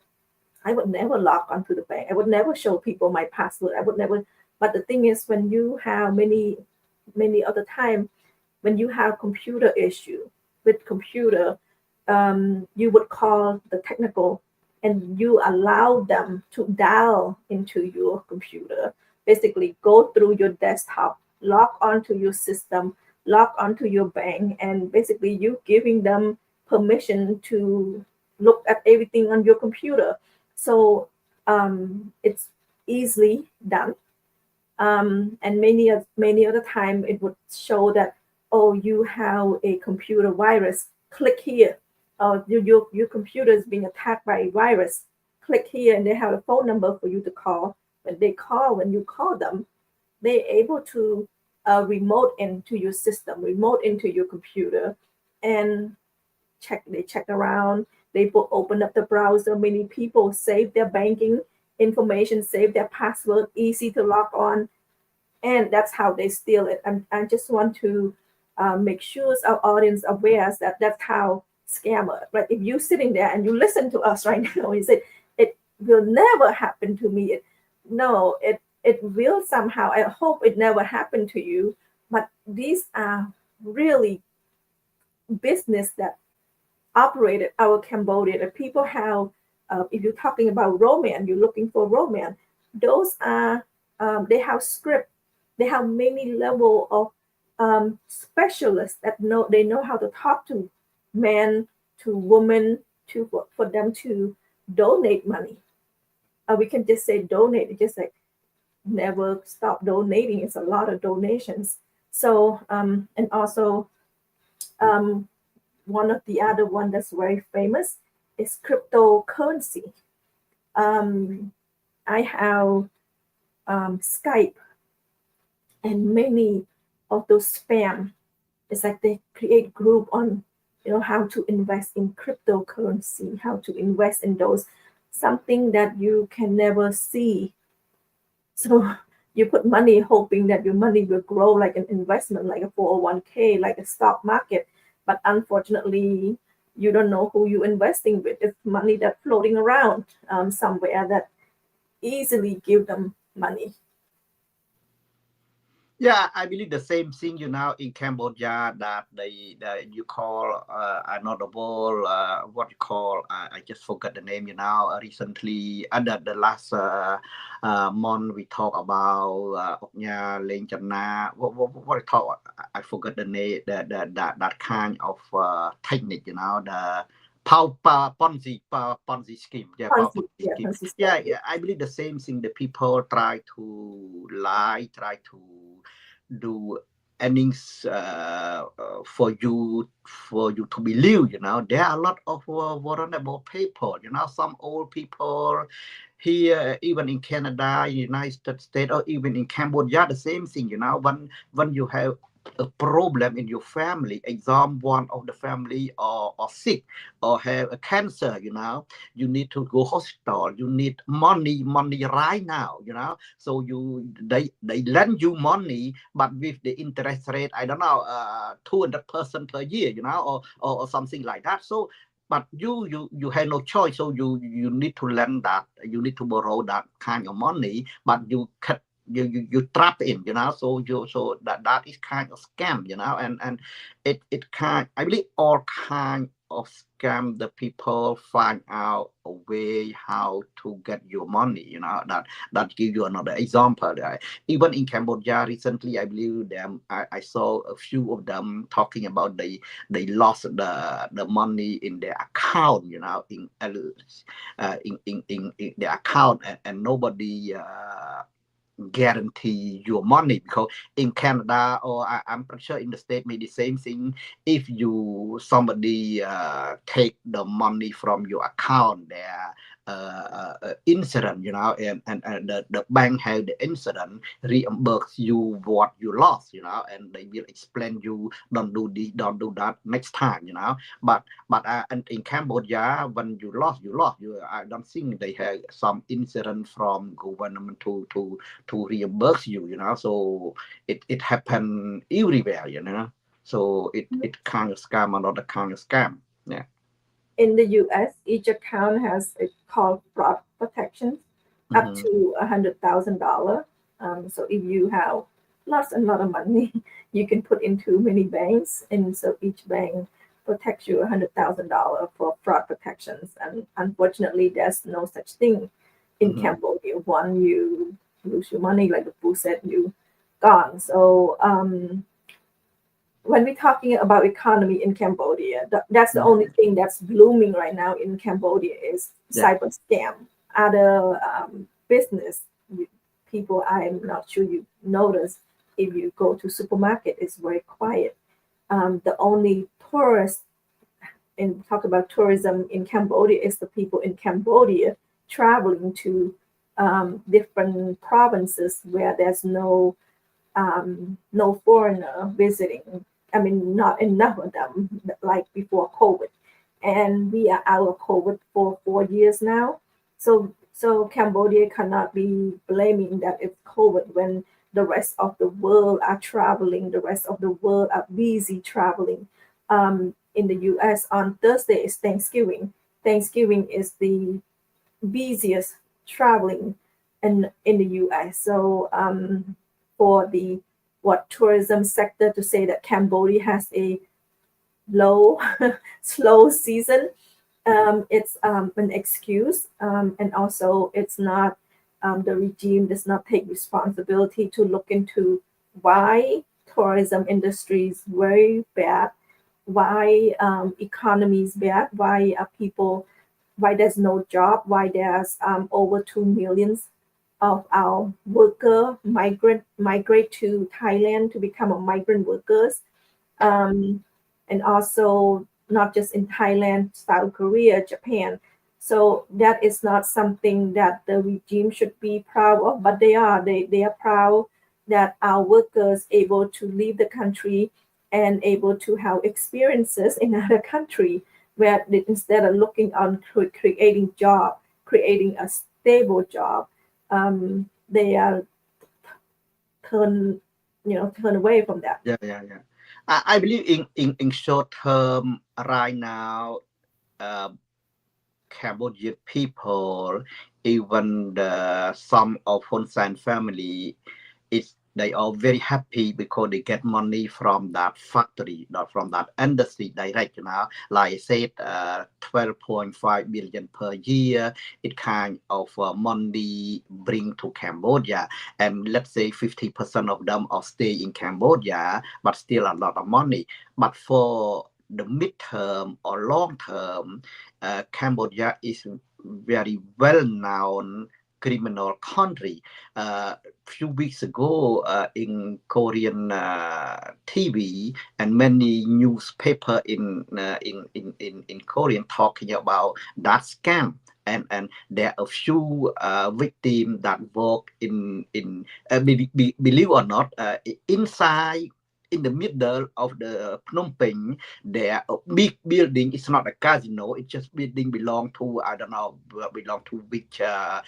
I would never log onto the bank. I would never show people my password. I would never." But the thing is, when you have many other time, when you have computer issue with computer, you would call the technical, and you allow them to dial into your computer, basically go through your desktop, log onto your system, log onto your bank, and basically you giving them permission to look at everything on your computer. So it's easily done. And many other time it would show that, oh, you have a computer virus, click here. Your computer is being attacked by a virus, click here, and they have a phone number for you to call. When you call them, they're able to remote into your system, remote into your computer, and check around. They open up the browser. Many people save their banking information, save their password, easy to log on, and that's how they steal it. And I just want to make sure our audience aware that that's how scammer. Right? If you're sitting there and you listen to us right now, you say it will never happen to me. It will somehow. I hope it never happened to you. But these are really business that operated our Cambodia. The people have, if you're talking about romance, you're looking for romance. Those are they have script. They have many level of specialists that know how to talk to men, to women, for them to donate money. we can just say donate. It just like never stop donating. It's a lot of donations. So and also one of the other one that's very famous is cryptocurrency. I have Skype, and many of those spam. It's like they create group on, how to invest in cryptocurrency, how to invest in those, something that you can never see. So you put money hoping that your money will grow like an investment, like a 401k, like a stock market. But unfortunately, you don't know who you're investing with. It's money that's floating around somewhere that easily give them money. Yeah, I believe the same thing, in Cambodia, that you call honorable, what you call, I just forgot the name, recently, under the last month, we talk about Oknya Lenjana, what you call, I forgot the name, that kind of technique, the Ponzi scheme. Yeah, Ponzi, Ponzi scheme. Yeah, I believe the same thing. The people try to lie, try to do earnings for you to believe. There are a lot of vulnerable people. Some old people here, even in Canada, United States, or even in Cambodia, the same thing. When you have a problem in your family, one of the family or sick or have a cancer, you need to go hospital, you need money right now, so they lend you money, but with the interest rate, I don't know, 200% per year, or something like that. So but you have no choice, so you need to lend that, you need to borrow that kind of money, but you trap in, so that is kind of scam, and it can, I believe, all kind of scam. The people find out a way how to get your money, that give you another example. Even in Cambodia recently, I believe I saw a few of them talking about they lost the money in their account, in their account, and nobody guarantee your money, because in Canada, or I'm pretty sure in the state, maybe the same thing. If somebody take the money from your account, their insurance, and the bank have the insurance reimburse you what you lost, and they will explain you, don't do this, don't do that next time, but and in Cambodia, when you lost, I don't think they have some insurance from government to reimburse you, so it happened everywhere, so it kind of scam, another kind of scam. Yeah. In the US, each account has a called fraud protection up to $100,000. So if you have lots and lot of money, you can put into many banks, and so each bank protects you $100,000 for fraud protections. And unfortunately, there's no such thing in Cambodia. One, you lose your money, like the Pooh said, you gone. So when we're talking about economy in Cambodia, that's the only thing that's blooming right now in Cambodia is cyber scam. Other business people, I'm not sure you notice, if you go to supermarket, it's very quiet. The only tourist, and talk about tourism in Cambodia, is the people in Cambodia traveling to different provinces where there's no foreigner visiting. I mean, not enough of them like before COVID. And we are out of COVID for 4 years now. So Cambodia cannot be blaming that it's COVID when the rest of the world are traveling, the rest of the world are busy traveling. In the US, on Thursday is Thanksgiving. Thanksgiving is the busiest traveling in the US. So for the tourism sector to say that Cambodia has a slow season, it's an excuse, and also it's not, the regime does not take responsibility to look into why tourism industry is very bad, why economy is bad, why why there's no job, why there's over 2 million of our worker migrate to Thailand to become a migrant workers, and also not just in Thailand, South Korea, Japan. So that is not something that the regime should be proud of, but they are proud that our workers able to leave the country and able to have experiences in other country, where instead of looking on creating job, creating a stable job, they are turn away from that. Yeah. I believe in short term right now, Cambodian people, even some of Hun Sen family, they are very happy because they get money from that factory, not from that industry direct. Like I said, 12.5 billion per year. It kind of money bring to Cambodia, and let's say 50% of them are stay in Cambodia, but still a lot of money. But for the midterm or long term, Cambodia is very well known criminal country. Few weeks ago, in Korean TV and many newspaper in Korean talking about that scam. And there are a few victims that work in believe or not, inside in the middle of the Phnom Penh, there a big building. It's not a casino. It's just building belong to, I don't know, belong to which I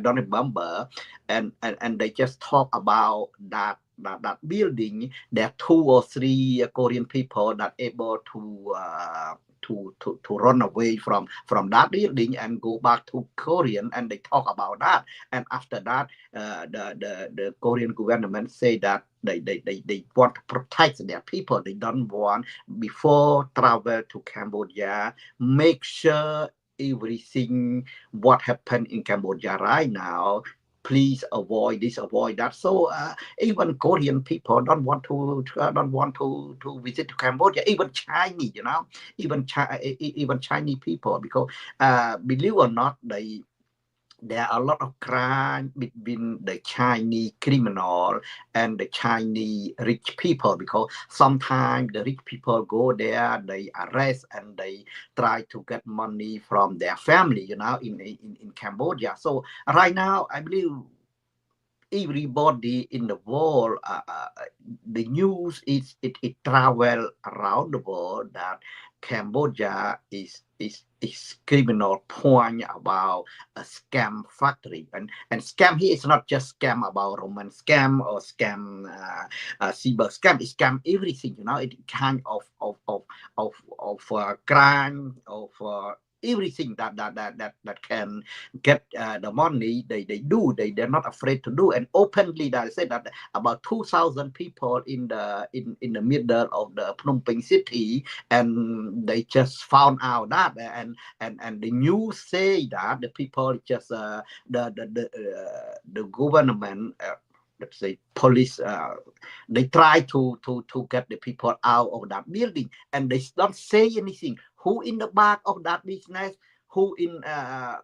don't remember. And they just talk about that building. There are 2 or 3 Korean people that able to run away from that building and go back to Korean, and they talk about that. And after that, the Korean government say that they want to protect their people. They don't want, before travel to Cambodia, make sure everything what happened in Cambodia right now, please avoid this, avoid that. So even Korean people don't want to visit Cambodia. Even Chinese, even Chinese people, because believe or not, there are a lot of crime between the Chinese criminal and the Chinese rich people, because sometimes the rich people go there, they arrest and they try to get money from their family, in Cambodia. So right now, I believe everybody in the world, the news is it travel around the world that Cambodia is criminal point about a scam factory, and scam here is not just scam about romance scam or scam cyber scam. It scam everything, it kind of crime, of everything that can get the money. They're not afraid to do, and openly they say that about 2,000 people in the middle of the Phnom Penh city, and they just found out that, and the news say that the people just the government, let's say police, they try to get the people out of that building, and they don't say anything. Who in the back of that business? Who in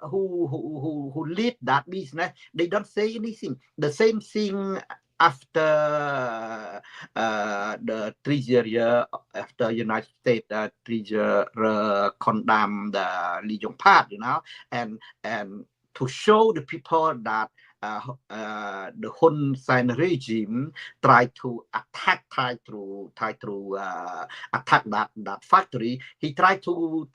who lead that business? They don't say anything. The same thing after the treasurer, after United States treasurer condemned Lee Yong-pat, and to show the people that the Hun Sen regime tried to attack that factory. He tried to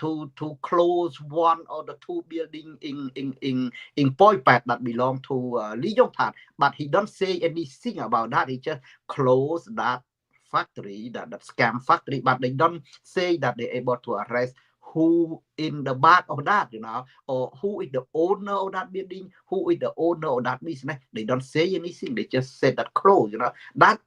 close one or the 2 buildings in Poipat that belong to Lee Yong-pat, but he don't say anything about that. He just closed that factory, that scam factory, but they don't say that they're able to arrest who in the back of that, or who is the owner of that building, who is the owner of that business. They don't say anything. They just say that close, that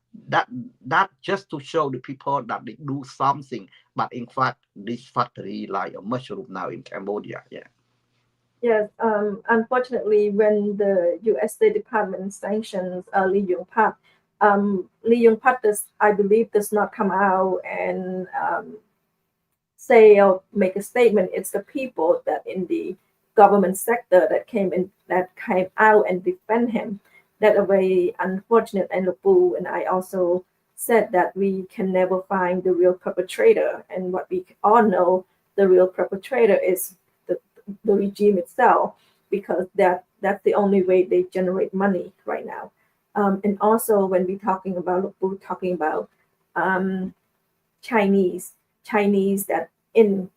just to show the people that they do something. But in fact, this factory like a mushroom now in Cambodia. Yes, unfortunately, when the U.S. State Department sanctions Lee Yong-pat, I believe, does not come out and say or make a statement. It's the people that in the government sector that came out and defend him. That are very unfortunate. And Lupu and I also said that we can never find the real perpetrator. And what we all know, the real perpetrator is the regime itself, because that's the only way they generate money right now. And also when we're talking about Chinese that in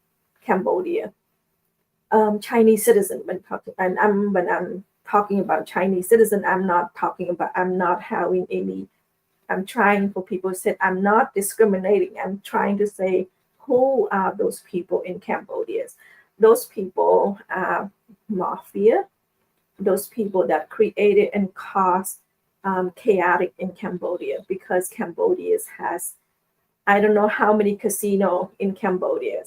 Cambodia, Chinese citizen. When I'm talking about Chinese citizen, I'm not having any. I'm trying for people to say I'm not discriminating. I'm trying to say who are those people in Cambodia. Those people are mafia. Those people that created and caused chaotic in Cambodia, because Cambodia has, I don't know how many casinos in Cambodia.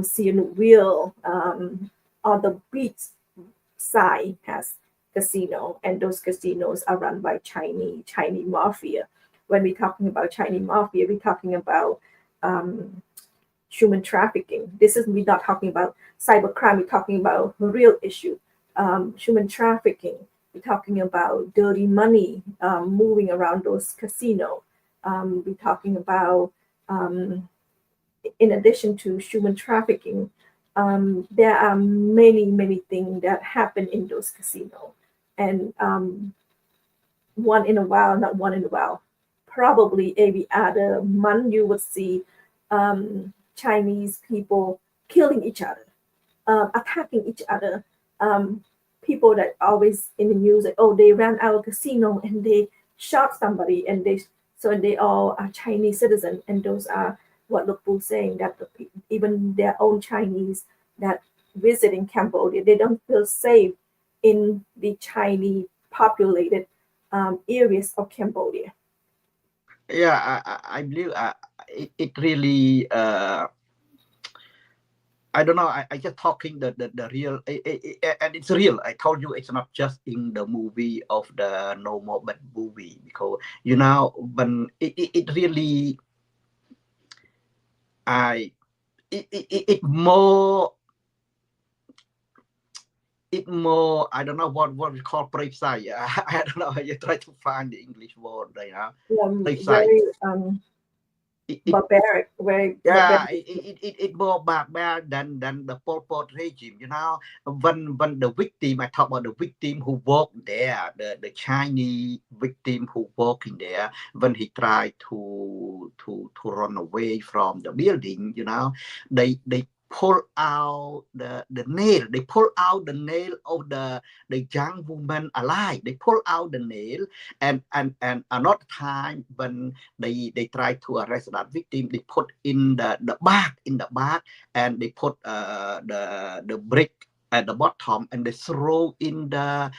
Siem Reap on the beach side has casino, and those casinos are run by Chinese mafia. When we're talking about Chinese mafia, we're talking about human trafficking. We're not talking about cybercrime. We're talking about the real issue, human trafficking. We're talking about dirty money moving around those casinos. We're talking about, in addition to human trafficking, there are many things that happen in those casinos. And probably every other month, you would see Chinese people killing each other, attacking each other. People that always in the news, like, oh, they ran out of casino and they shot somebody, and they all are Chinese citizens, and those are what Lupu saying, that even their own Chinese that visit in Cambodia, they don't feel safe in the Chinese populated areas of Cambodia. Yeah, I believe it really. I don't know. I just talking the real, and it's real. I told you it's not just in the movie of the No More Bad movie, because but it really. It more I don't know what we call brave side. I don't know. You try to find the English word, brave side. Barbaric, very barbaric. It more barbaric than the Pol Pot regime. When the victim, I talk about the victim who worked there, the Chinese victim who working there, when he tried to run away from the building, they pull out the nail. They pull out the nail of the young woman alive. They pull out the nail, and another time when they try to arrest that victim, they put in the bag and they put the brick at the bottom, and they throw in the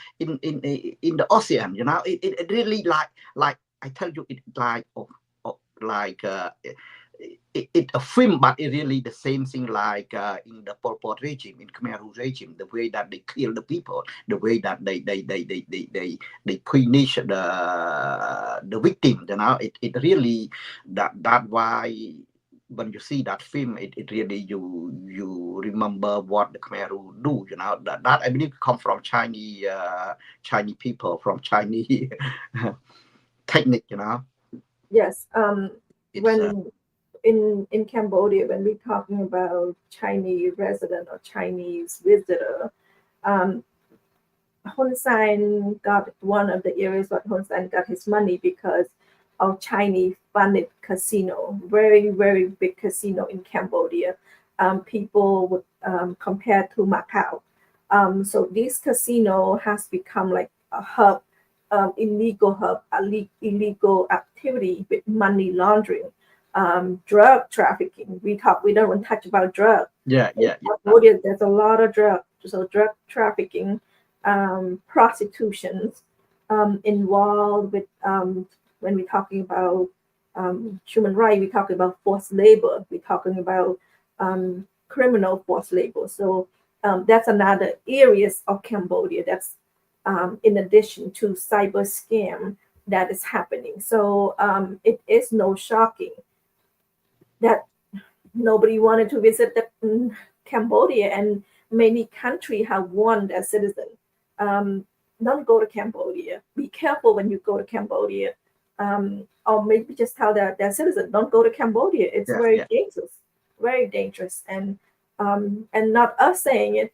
ocean. It really like I tell you, it like it a film, but it really the same thing like in the Pol Pot regime, in Khmer regime, the way that they kill the people, the way that they punish the victim. It really that why when you see that film, it really you remember what the Khmer do. That I believe come from Chinese people, from Chinese technique. Yes. When in Cambodia, when we're talking about Chinese resident or Chinese visitor, Hun Sen got one of the areas where Hun Sen got his money because of Chinese funded casino, very big casino in Cambodia. People would compare to Macau. So this casino has become like a hub, illegal activity with money laundering. Drug trafficking. We don't want to touch about drugs. Yeah. Cambodia, there's a lot of drugs. So drug trafficking, prostitutions, involved with when we're talking about human rights, we're talking about forced labor. We're talking about criminal forced labor. So that's another areas of Cambodia that's in addition to cyber scam that is happening. So it is no shocking that nobody wanted to visit Cambodia, and many countries have warned their citizens, don't go to Cambodia. Be careful when you go to Cambodia. Or maybe just tell their citizens, don't go to Cambodia. It's very dangerous. And not us saying it.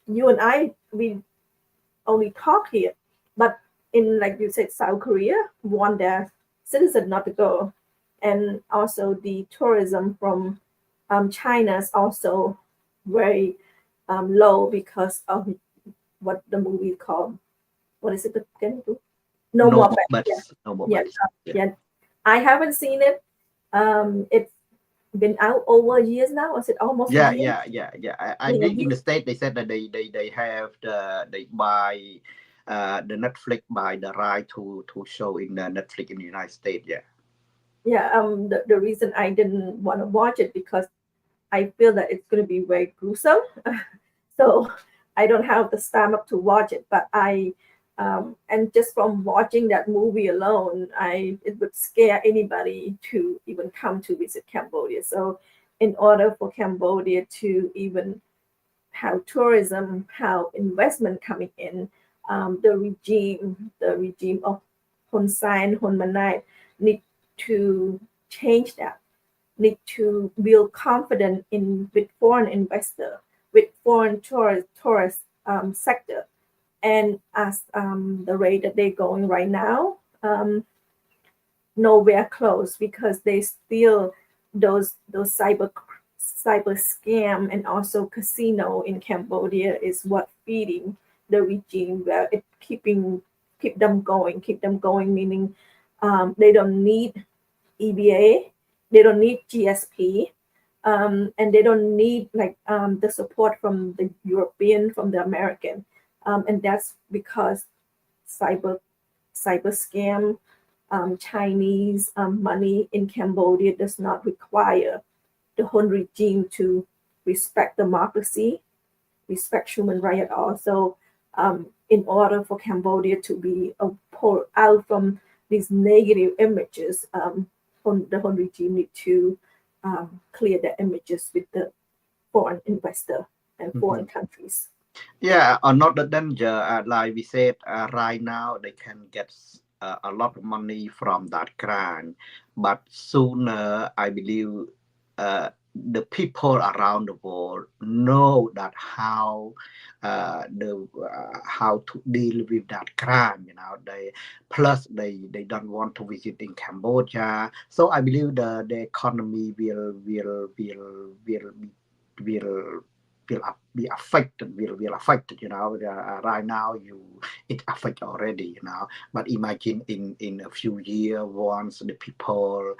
You and I, we only talk here, but in, like you said, South Korea want their citizens not to go. And also the tourism from China is also very low because of what the movie called, what is it again? No More Bets. Yeah. I haven't seen it. It's been out over years now. Is it almost Yeah. a year? I think in the States they said that they buy the Netflix buy the right to show in the Netflix in the United States. The reason I didn't want to watch it because I feel that it's going to be very gruesome. So I don't have the stomach to watch it, but and just from watching that movie alone, it would scare anybody to even come to visit Cambodia. So in order for Cambodia to even have tourism, have investment coming in, the regime of Hun Sen, Hun Manet need to change that, need to build confidence with foreign investor, with foreign tourist sector. And as the rate that they're going right now, nowhere close, because they still those cyber scam and also casino in Cambodia is what feeding the regime, where it keep them going, meaning they don't need EBA, they don't need GSP, and they don't need the support from the European, from the American, and that's because cyber scam, Chinese money in Cambodia does not require the Hun regime to respect democracy, respect human rights at all. So in order for Cambodia to be pulled out from these negative images, the Hun regime need to clear the images with the foreign investor and foreign countries. Or not the danger. Like we said, right now they can get a lot of money from that crime, but sooner I believe the people around the world know that how to deal with that crime. They don't want to visit in Cambodia, so I believe the economy will be affected. Right now it affected already. But imagine in a few years, once the people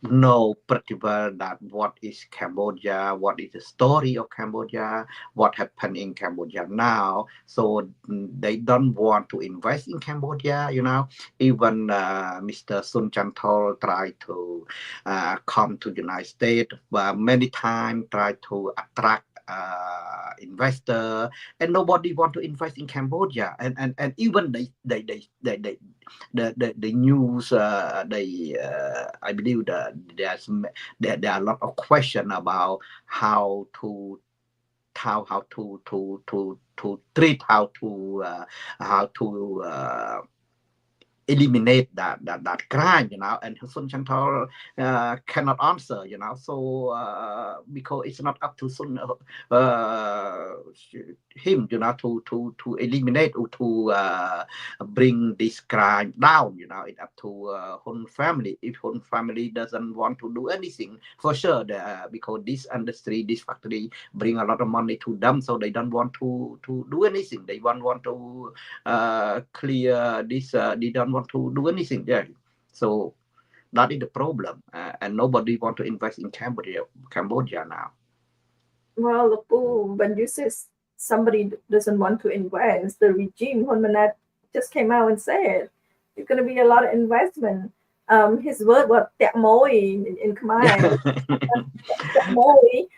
know pretty well that what is Cambodia, what is the story of Cambodia, what happened in Cambodia now, so they don't want to invest in Cambodia. Even Mr. Sun Chanthol tried to come to the United States, but many times tried to attract investor, and nobody want to invest in Cambodia, and even the news, I believe that there are a lot of question about how to treat, how to eliminate that crime, and Sun Chanthol cannot answer, so because it's not up to him, to eliminate or to bring this crime down. It's up to Hun family. If Hun family doesn't want to do anything, for sure, because this industry, this factory bring a lot of money to them, so they don't want to do anything. They want to clear this. They don't want to do anything there. So that is the problem, and nobody want to invest in Cambodia now. Well, when you say somebody doesn't want to invest, the regime, Hun Manet, just came out and said it's going to be a lot of investment. His word was "tẹt mối" in Khmer. "Tẹt mối,"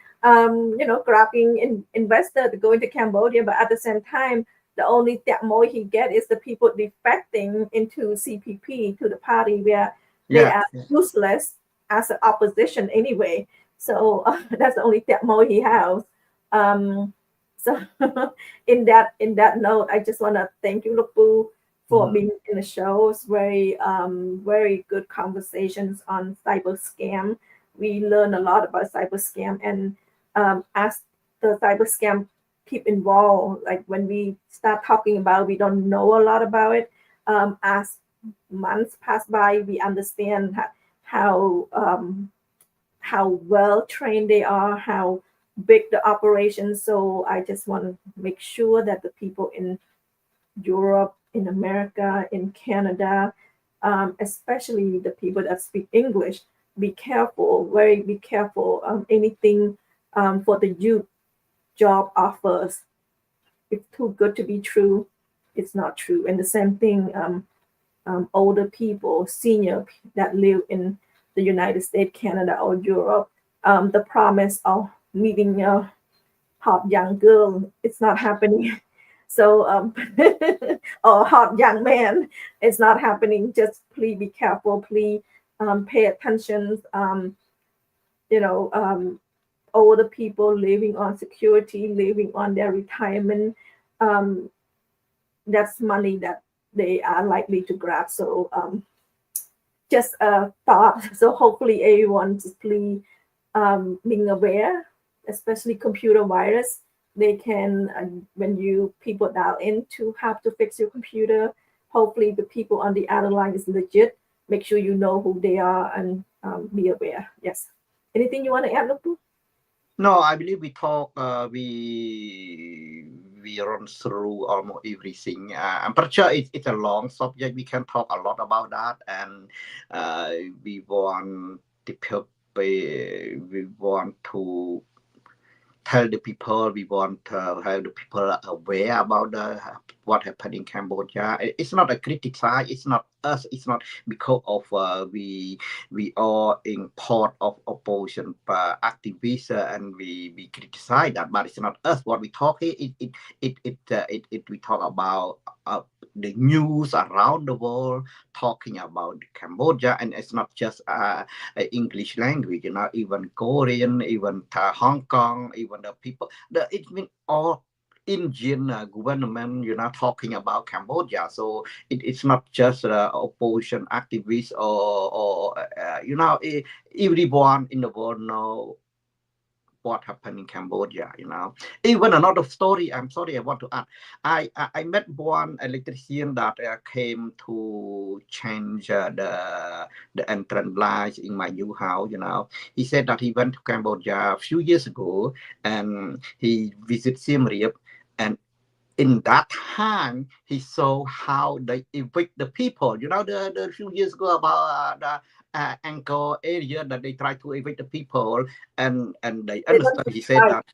grabbing investor to go into Cambodia, but at the same time, the only "tẹt mối" he get is the people defecting into CPP, to the party where They Yeah. are useless as an opposition anyway. So that's the only Temo he has. So in that note, I just want to thank you, Lupu, for being in the show. It's very good conversations on cyber scam. We learn a lot about cyber scam, and as the cyber scam keep involved, like when we start talking about, we don't know a lot about it. As months pass by, we understand how well trained they are, how big the operations. So I just want to make sure that the people in Europe, in America, in Canada, especially the people that speak English, be careful, be careful. Anything for the youth job offers, it's too good to be true, it's not true. And the same thing, older people, senior that live in the United States, Canada, or Europe, the promise of meeting a hot young girl, it's not happening. So, or hot young man, it's not happening. Just please be careful. Please pay attention. Older people living on security, living on their retirement, that's money that they are likely to grab. So just a thought. So hopefully everyone just please being aware, especially computer virus. They can, when you people dial in to have to fix your computer, hopefully the people on the other line is legit. Make sure you know who they are and be aware. Yes. Anything you want to add, Lupu? No, I believe we talk. We run through almost everything. I'm pretty sure it's a long subject. We can talk a lot about that, and we want to tell the people. We want to have the people aware about what happened in Cambodia. It's not a criticize. It's not us. It's not because of we are in part of opposition activists and we criticize that, but it's not us. What we talk here, we talk about the news around the world, talking about Cambodia, and it's not just English language. Even Korean, even Hong Kong, even the people. It's been all Indian government, talking about Cambodia. So it's not just opposition activists or everyone in the world know what happened in Cambodia. Even another story. I'm sorry, I want to add. I met one electrician that came to change the entrance lights in my new house. He said that he went to Cambodia a few years ago and he visited Siem Reap, and in that time he saw how they evict the people. The few years ago about the Angkor area that they try to evict the people, and they understand. He said that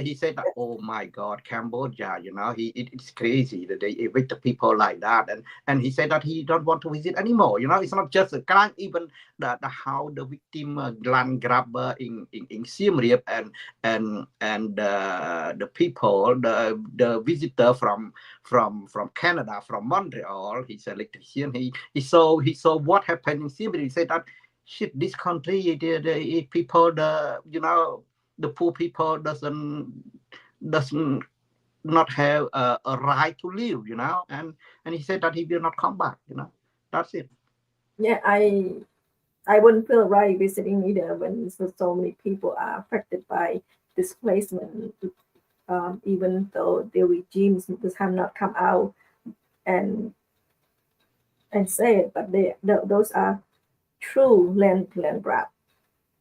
he said that, oh my God, Cambodia, it's crazy that they evict the people like that, and he said that he don't want to visit anymore. It's not just a crime, even the how the victim land grabber in Siem Reap and the people, the visitor from Canada, from Montreal. He's an electrician. He saw what happened in Siem Reap. He said that shit, this country, the people, the poor people doesn't not have a right to live, and he said that he will not come back. That's it. Yeah, I wouldn't feel right visiting either when so many people are affected by displacement. Even though the regimes have not come out and say it, but those are true land grab.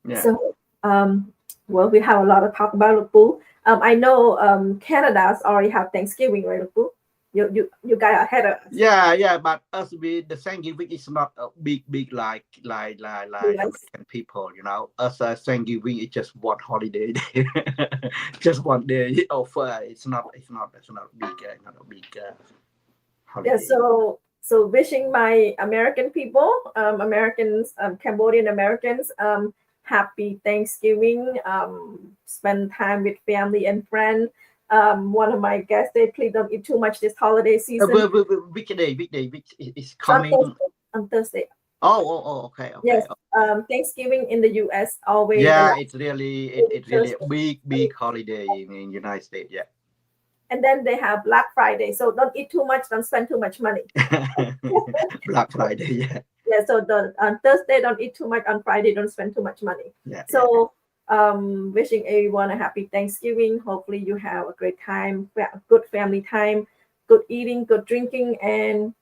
Yeah. So well, we have a lot to talk about, Lupu. I know Canada's already have Thanksgiving, right, Lupu? You guys ahead of us. Yeah, but us the Thanksgiving is not a big like American people, Us Thanksgiving is just one holiday, just one day of. It's not big, not a big holiday. Yeah, so wishing my American people, Americans, Cambodian Americans, happy Thanksgiving. Spend time with family and friends. One of my guests said, please don't eat too much this holiday season. Weekday is coming on Thursday. Okay. Yes. Thanksgiving in the US always. Yeah, it's really a big holiday in United States. Yeah. And then they have Black Friday. So don't eat too much, don't spend too much money. Black Friday, yeah. Yeah, so on Thursday, don't eat too much. On Friday, don't spend too much money. Yeah. So wishing everyone a happy Thanksgiving. Hopefully you have a great time, good family time, good eating, good drinking, and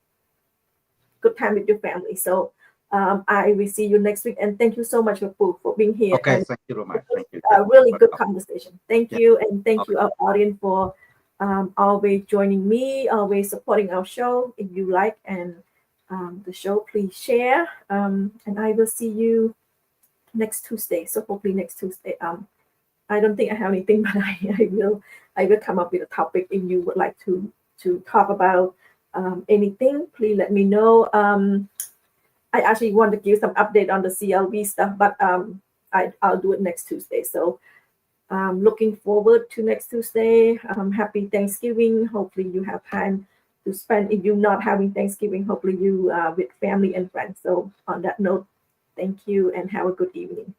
good time with your family. So I will see you next week. And thank you so much for being here. Okay, and thank you very much. Thank you. A really good conversation. Thank Yeah. you. And thank you, our audience, for always joining me, always supporting our show. If you like the show, please share. And I will see you next Tuesday. So hopefully next Tuesday. I don't think I have anything, but I will come up with a topic. If you would like to talk about anything, please let me know. I actually want to give some update on the CLB stuff, but I'll do it next Tuesday. So looking forward to next Tuesday. Happy Thanksgiving. Hopefully you have time to spend. If you're not having Thanksgiving, hopefully you with family and friends. So on that note, thank you and have a good evening.